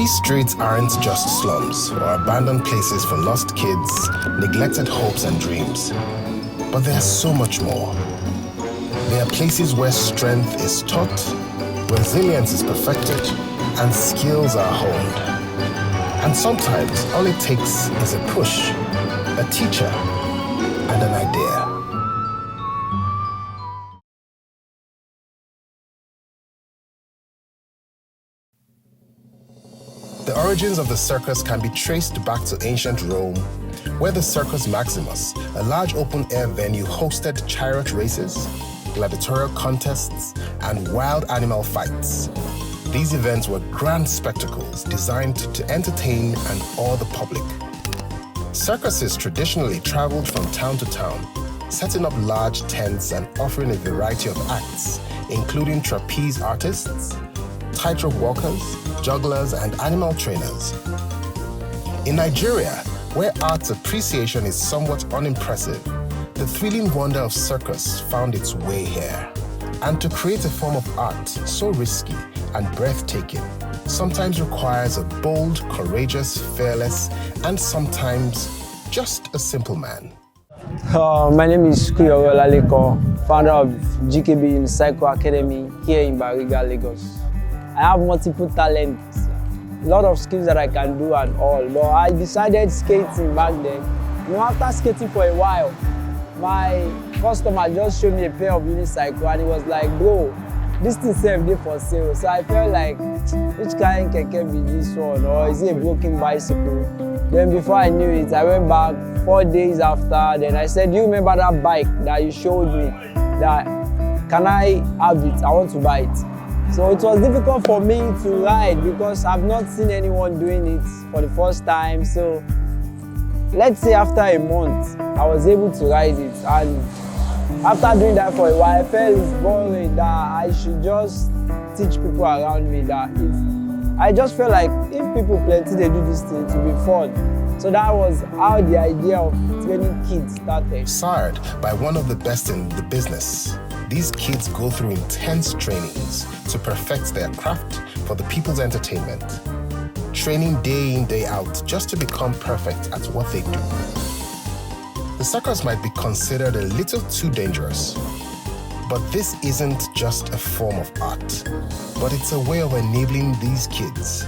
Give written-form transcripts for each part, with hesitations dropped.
These streets aren't just slums or abandoned places for lost kids, neglected hopes and dreams. But there's so much more. They are places where strength is taught, resilience is perfected, and skills are honed. And sometimes all it takes is a push, a teacher, and an idea. The origins of the circus can be traced back to ancient Rome, where the Circus Maximus, a large open-air venue, hosted chariot races, gladiatorial contests, and wild animal fights. These events were grand spectacles designed to entertain and awe the public. Circuses traditionally traveled from town to town, setting up large tents and offering a variety of acts, including trapeze artists, tightrope walkers, jugglers, and animal trainers. In Nigeria, where arts appreciation is somewhat unimpressive, the thrilling wonder of circus found its way here. And to create a form of art so risky and breathtaking sometimes requires a bold, courageous, fearless, and sometimes just a simple man. My name is Kuyoro Laleko, founder of GKB Unicycle Academy here in Bariga, Lagos. I have multiple talents, a lot of skills that I can do and all, but I decided skating back then. You know, after skating for a while, my customer just showed me a pair of unicycle and he was like, bro, this thing self dey for sale. So I felt like, which kind keke be this one, or is it a broken bicycle? Then before I knew it, I went back 4 days after, then I said, do you remember that bike that you showed me? That, can I have it? I want to buy it. So it was difficult for me to ride because I've not seen anyone doing it for the first time. So let's say after a month, I was able to ride it. And after doing that for a while, I felt it's boring that I should just teach people around me that I just felt like if people plenty, they do this thing, to be fun. So that was how the idea of training kids started. Sired by one of the best in the business, these kids go through intense trainings to perfect their craft for the people's entertainment. Training day in, day out, just to become perfect at what they do. The circus might be considered a little too dangerous, but this isn't just a form of art, but it's a way of enabling these kids.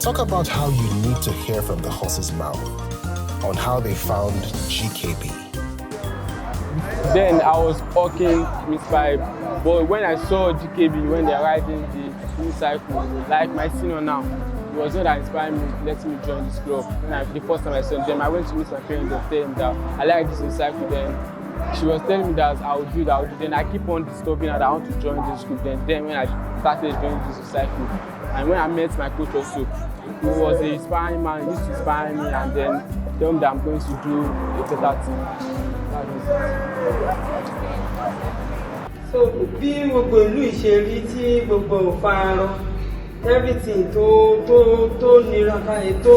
Talk about how you need to hear from the horse's mouth on how they found GKB. Then I was walking with Sspp, but when I saw GKB, when they're riding the Unicycle, like my senior now, it was not that inspired me, letting me join this club. The first time I saw them, I went to meet my parents and tell them that I like this Unicycle. Then she was telling me that I would do that. Then I keep on disturbing that I want to join this group. Then when I started joining this Unicycle, and when I met my coach also, he was an inspiring man, he used to inspire me and then tell me that I'm going to do a better thing. So bí gbogbo ìlú ìṣerí tí gbogbo òfararọ everything tó nira báyìí tó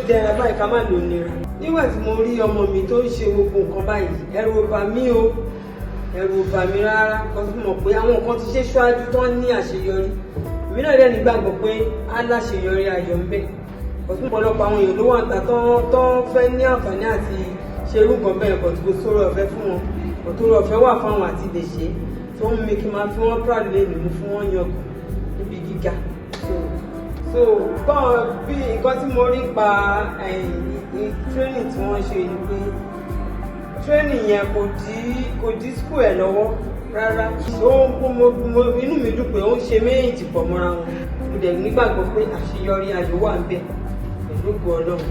dẹra báyìí ká má lò nira. Nígbà tí mo rí ọmọ mi tó ń ṣe gbogbo nǹkan báyìí ẹ̀rù ò bà mí o, ẹ̀rù ò bà mí rárá kan tó mọ̀ pé àwọn nǹkan ti ṣe ṣáájú tó ń ní àṣeyọrí. Èmi náà dẹ̀ nígbàgbọ́ pé á láṣeyọrí ayọ̀ ń bẹ. Ọ̀tún ọ̀pọ̀lọpọ̀ àwọn èèyàn ló wà níta tó fẹ́ ní àǹfààní àti ṣe irú nǹkan bẹ́ẹ̀ kò tó sórí ọ̀fẹ́ fún wọn. Òtòrò ọ̀fẹ́ wà fáwọn àti lè ṣe tó ń mi kí n máa fi wọ́n proud lè nìmú fún wọn yangàn níbi gíga. So bọ́ọ̀ bí nǹkan tí mo rí pa training tí wọ́n ṣe ni pé training yẹn kò dí school ẹ̀ lọ́wọ́ rárá. Inú mi dùn pé ó ń ṣe méjì pọ̀ mọ́ra wọn. Mo dẹ̀ nígbàgbọ́ pé àṣeyọrí ayọ̀ wà ń bẹ pẹ̀lú ògo Ọlọ́run.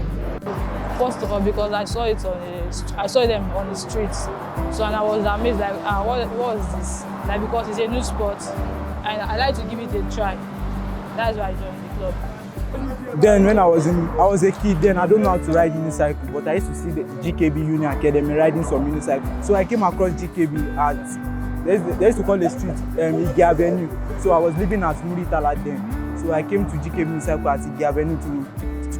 First of all, because I saw them on the streets, so and I was amazed, like, what was this? Like, because it's a new sport, and I like to give it a try. That's why I joined the club. Then when I was a kid, then I don't know how to ride unicycle, but I used to see the GKB Uni Academy riding some unicycle. So I came across GKB at they used to call the street Igi Avenue. So I was living at Muritala then. So I came to GKB Unicycle at Igi Avenue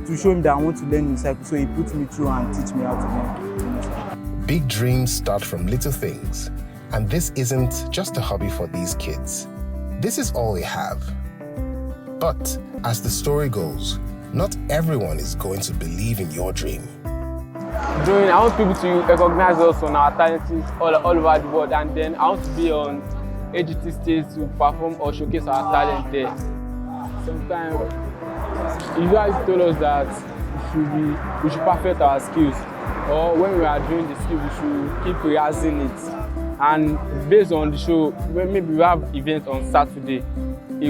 to show him that I want to learn unicycle. So he put me through and teach me how to learn. Big dreams start from little things, and this isn't just a hobby for these kids. This is all they have. But as the story goes, not everyone is going to believe in your dream. I want people to recognize us on our talents all over the world, and then I want to be on AGT stage to perform or showcase our talent there. Sometimes you guys told us that we should perfect our skills, or when we are doing the skill, we should keep rehearsing it. And based on the show, when maybe we have events on Saturday, he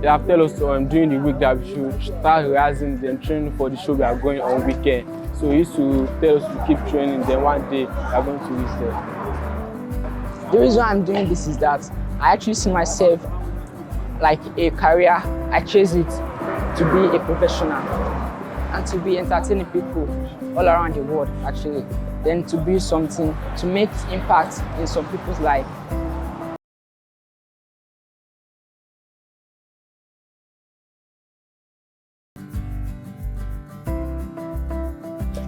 have tell us during the week that we should start rehearsing and training for the show we are going on weekend. So he used to tell us to keep training, then one day we are going to reach there. The reason why I'm doing this is that I actually see myself like a career. I chase it to be a professional and to be entertaining people all around the world, actually. Then to build something, to make impact in some people's life.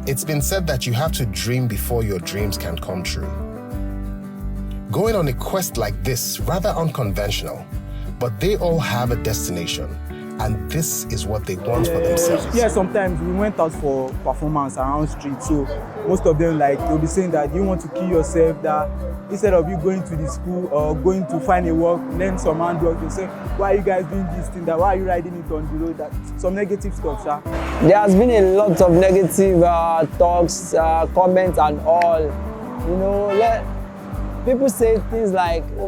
It's been said that you have to dream before your dreams can come true. Going on a quest like this, rather unconventional, but they all have a destination, and this is what they want for themselves. Yeah, sometimes we went out for performance around street, so most of them they'll be saying that you want to kill yourself, that instead of you going to the school or going to find a work, learn some handwork, they say, why are you guys doing this thing, that why are you riding it on the road, that some negative stuff, sir. There has been a lot of negative talks, comments and all. You know, people say things like, you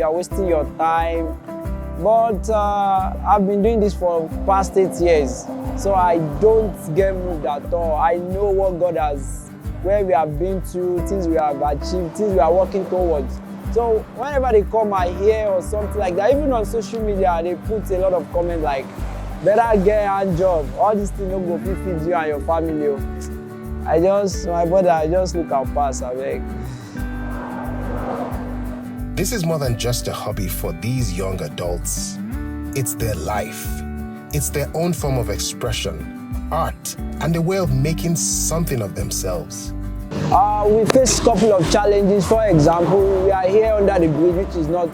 are wasting your time. But I've been doing this for the past 8 years, so I don't get moved at all. I know what God has, where we have been to, things we have achieved, things we are working towards. So whenever they come, I hear or something like that, even on social media, they put a lot of comments like, better get a job, all these things don't go feed you and your family. My brother, I just look and pass, I beg. This is more than just a hobby for these young adults. It's their life. It's their own form of expression, art, and a way of making something of themselves. We face a couple of challenges. For example, we are here under the bridge, which is not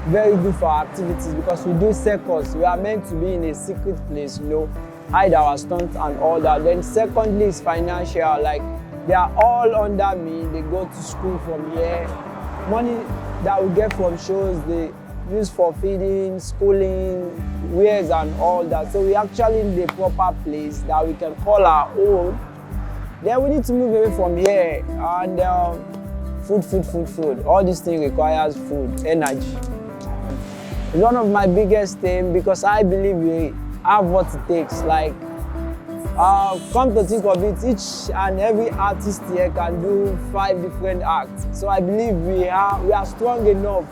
very good for our activities because we do circus. We are meant to be in a secret place, hide our stunts and all that. Then secondly is financial, like they are all under me. They go to school from here. Money that we get from shows, they use for feeding, schooling, wares and all that. So we actually need a proper place that we can call our own. Then we need to move away from here and food. All these things requires food, energy. It's one of my biggest things because I believe we have what it takes. Like, come to think of it, each and every artist here can do 5 different acts. So I believe we are strong enough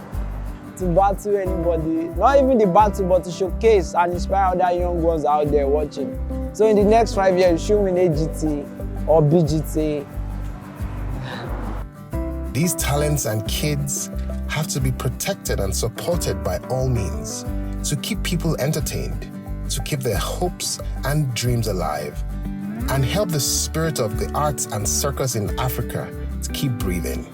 to battle anybody. Not even the battle, but to showcase and inspire other young ones out there watching. So in the next 5 years, you should win AGT or BGT. These talents and kids have to be protected and supported by all means to keep people entertained, to keep their hopes and dreams alive, and help the spirit of the arts and circus in Africa to keep breathing.